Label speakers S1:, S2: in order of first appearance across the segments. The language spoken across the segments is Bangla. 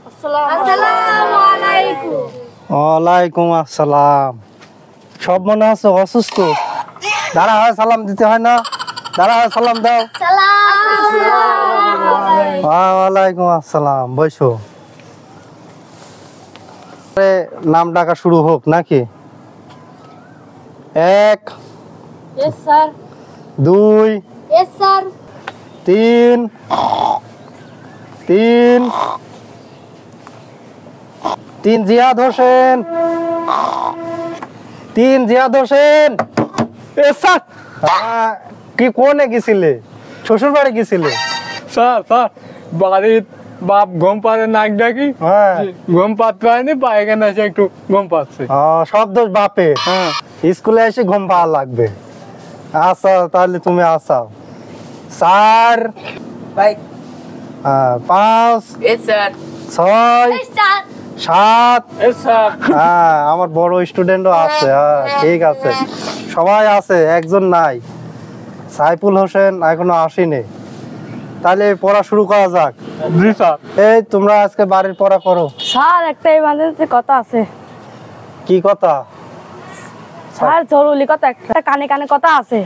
S1: আসসালামু আলাইকুম।
S2: ওয়ালাইকুম আসসালাম। সব মনে আছে অসুস্থ? দাঁড়া হয় সালাম দিতে হয় না? দাঁড়া হয় সালাম দাও। ওয়ালাইকুম আসসালাম। বসো। নাম ডাকা শুরু হোক নাকি? 1
S1: yes sir.
S2: 2
S1: yes sir.
S2: 3 Ziyad Hossain. 3 Ziyad Hossain.
S3: Sir
S2: কি কোনে গেছিলে? শ্বশুর বাড়ি গেছিলে?
S3: স্যার স্যার বাড়ির বাপ ঘুম পাড়ে নাক ডাকি,
S2: হ্যাঁ।
S3: ঘুম পাত পারেনি, পায়খানা এসে একটু ঘুম পাচ্ছে।
S2: সব দোষ বাপে।
S3: হ্যাঁ
S2: স্কুলে এসে ঘুম পাওয়া লাগবে। আচ্ছা তাহলে তুমি আসাও। 4
S4: ভাই
S2: 5
S4: यस सर
S2: 6
S1: सर।
S2: 7
S3: স্যার
S2: হ্যাঁ আমার বড় স্টুডেন্টও আছে। হ্যাঁ ঠিক আছে, সবাই আছে, একজন নাই, সাইফুল হোসেন এখনো আসেনি। তাহলে পড়া শুরু করা যাক।
S3: জি স্যার।
S2: এই তোমরা আজকে বাড়ির পড়া করো।
S5: স্যার একটা ইমার্জেন্সি কথা আছে।
S2: কি কথা?
S5: স্যার জরুরি কথা, একটা কানে কানে কথা আছে।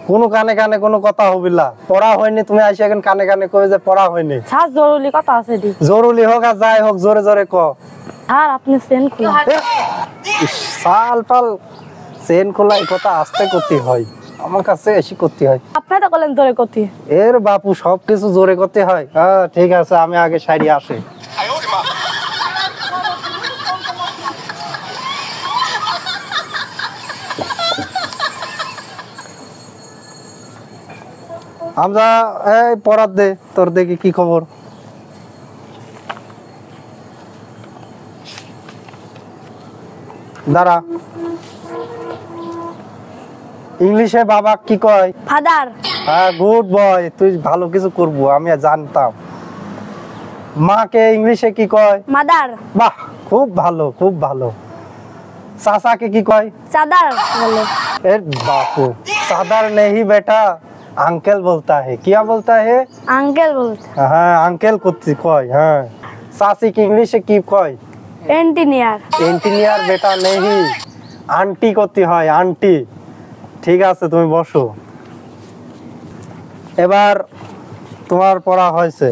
S2: কোনো কানে কানে কোনো কথা হবিলা, পড়া হয়নি, তুমি আসি এখন কানে কানে কই যে পড়া হয়নি।
S5: স্যার জরুরি কথা আছে দি।
S2: জরুরি হোক আর যাই হোক জোরে জোরে ক।
S5: স্যার আপনি চেন খুলে
S2: সাল পাল চেন খোলা এই কথা আস্তে করতে হয়, আমার কাছে এসে করতে হয়।
S5: আপনারা বলেন জোরে কতি।
S2: এর বাপু সবকিছু জোরে করতে হয়। হ্যাঁ ঠিক আছে, আমি আগে সাইডে আসি। আমরা এই পড়ার দে, তোর দেখি কি খবর। দাঁড়া। ইংলিশে বাবা কি কয়?
S5: ফাদার।
S2: হ্যাঁ গুড বয়, তুই ভালো কিছু করবো আমি জানতাম। মাকে ইংলিশে কি কয়?
S5: মাদার।
S2: বাহ খুব ভালো খুব ভালো। চাচাকে কি কয়?
S5: চাদার বলে।
S2: এর বাপু চাদার নেহি বেটা, अंकल बोलता है। क्या बोलता है?
S5: আঙ্কেল বলতে।
S2: हाँ अंकल করতে কয়। হ্যাঁ চাচি কি ইংলিশে কি কয়?
S5: এন্টিনিয়ার।
S2: ইঞ্জিনিয়ার বেটা নেহি, আন্টি করতে হয়, আন্টি। ঠিক আছে তুমি বসো। এবার তোমার পড়া হয়েছে।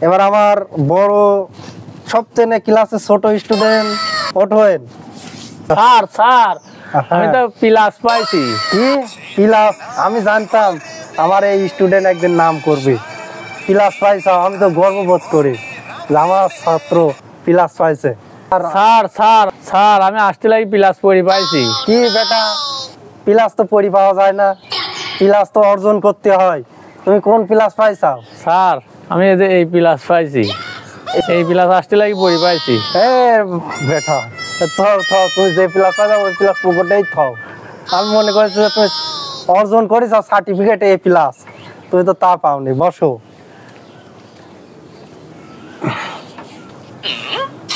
S2: এবার আমার বড় সবচেয়ে ক্লাসে ছোট স্টুডেন্ট ওঠেন।
S3: স্যার স্যার আমি তো প্লাস পাইছি।
S2: কি প্লাস? আমি জানতাম আমার এই স্টুডেন্ট একদিন নাম করবে। প্লাস পাইছ, আমি তো গর্ববোধ করি যে আমার ছাত্র প্লাস পাইছে।
S3: স্যার স্যার স্যার আমি আসতে লাগি প্লাস পড়ি পাইছি।
S2: কি বেটা প্লাস তো পড়ি পাওয়া যায় না, প্লাস তো অর্জন করতে হয়। তুমি কোন প্লাস পাইছাও?
S3: স্যার আমি এই যে এই প্লাস পাইছি, এই প্লাস আসতে লাগি পড়ি পাইছি।
S2: এ বেটা থাও থাও, তুমি যে প্লাস পাইছো ওই প্লাস পুকুরটাই থাও। আমি মনে করছি যে তুমি অর্জন করেছ সার্টিফিকেট এ প্লাস, তুমি তো তা পাওনি। বসো।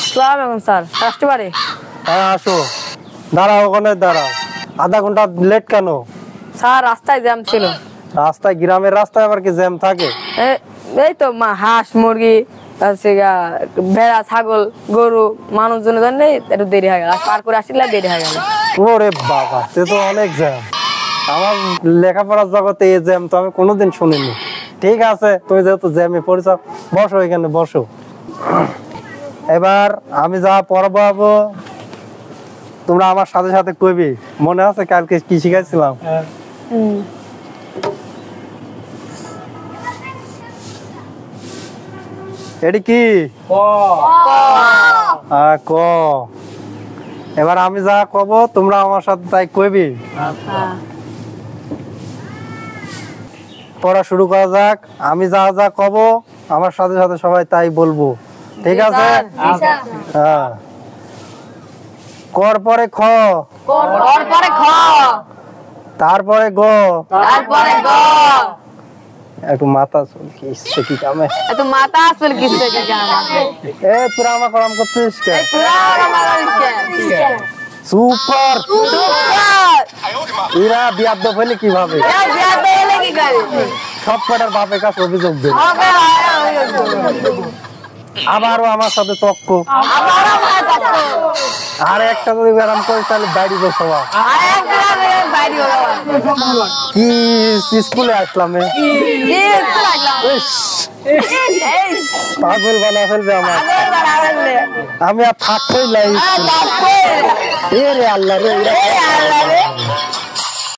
S5: আসসালামু আলাইকুম স্যার, আসতে পারি?
S2: হ্যাঁ আসো। দাঁড়াও, ওখানে দাঁড়াও। আধা ঘন্টা লেট কেন?
S5: স্যার রাস্তায় জ্যাম ছিল।
S2: রাস্তায়, গ্রামের রাস্তায় আবার কি জ্যাম থাকে?
S5: এই তো হাঁস মুরগি ভেড়া ছাগল গরু মানুষজনের জন্য একটু দেরি হয়ে গেল, পার করে আসলে দেরি হয়ে গেল।
S2: ওরে বাবা সে তো অনেক জ্যাম। আমার লেখাপড়ার জগতে এই জ্যাম তো আমি কোনোদিন শুনিনি। ঠিক আছে তুমি যেহেতু জ্যামে পড়েছ, বসো এখানে বসো। এবার আমি যা পড়াবো তোমরা আমার সাথে সাথে কইবি। মনে আছে কালকে কি শিখাইছিলাম? এটি কি? ক। এবার আমি যা কব তোমরা আমার সাথে তাই কইবি। পড়া শুরু করা যাক। আমি যা যা কব আমার সাথে সাথে সবাই তাই বলবো, ঠিক আছে? হ্যাঁ। কর পরে খ,
S5: তারপরে খ,
S2: তারপরে গ,
S5: তারপরে গ।
S2: একটু মাথা চুলকি ইচ্ছে কি কামে?
S5: এত মাথা আসল কিসে কি কামে?
S2: এ তোরা আমার করাম করছিস কে?
S5: তোরা আমার কে?
S2: Super
S5: super.
S2: এরা বিয়াদ্দ হইলে কিভাবে?
S5: এই বিয়া দেলে কি করে?
S2: সব কটার বাপের কাছে অভিযোগ দেবে। আবারও আমার সাথে তক্ক
S5: আবারও ভাই তক্ক
S2: আর একটা যদি ব্যায়াম করি তাহলে বাইরে বসবা
S5: আর একটা বাইরে হলো
S2: কি স্কুলে আসলাম
S5: জি লাগলাম এই
S2: পাগল বানা ফেলবে আমার
S5: আগের বার আনলে
S2: আমি আর থাকতেই লাই
S5: আর বাপ রে
S2: এ রে আল্লাহ রে
S5: এই আল্লাহ রে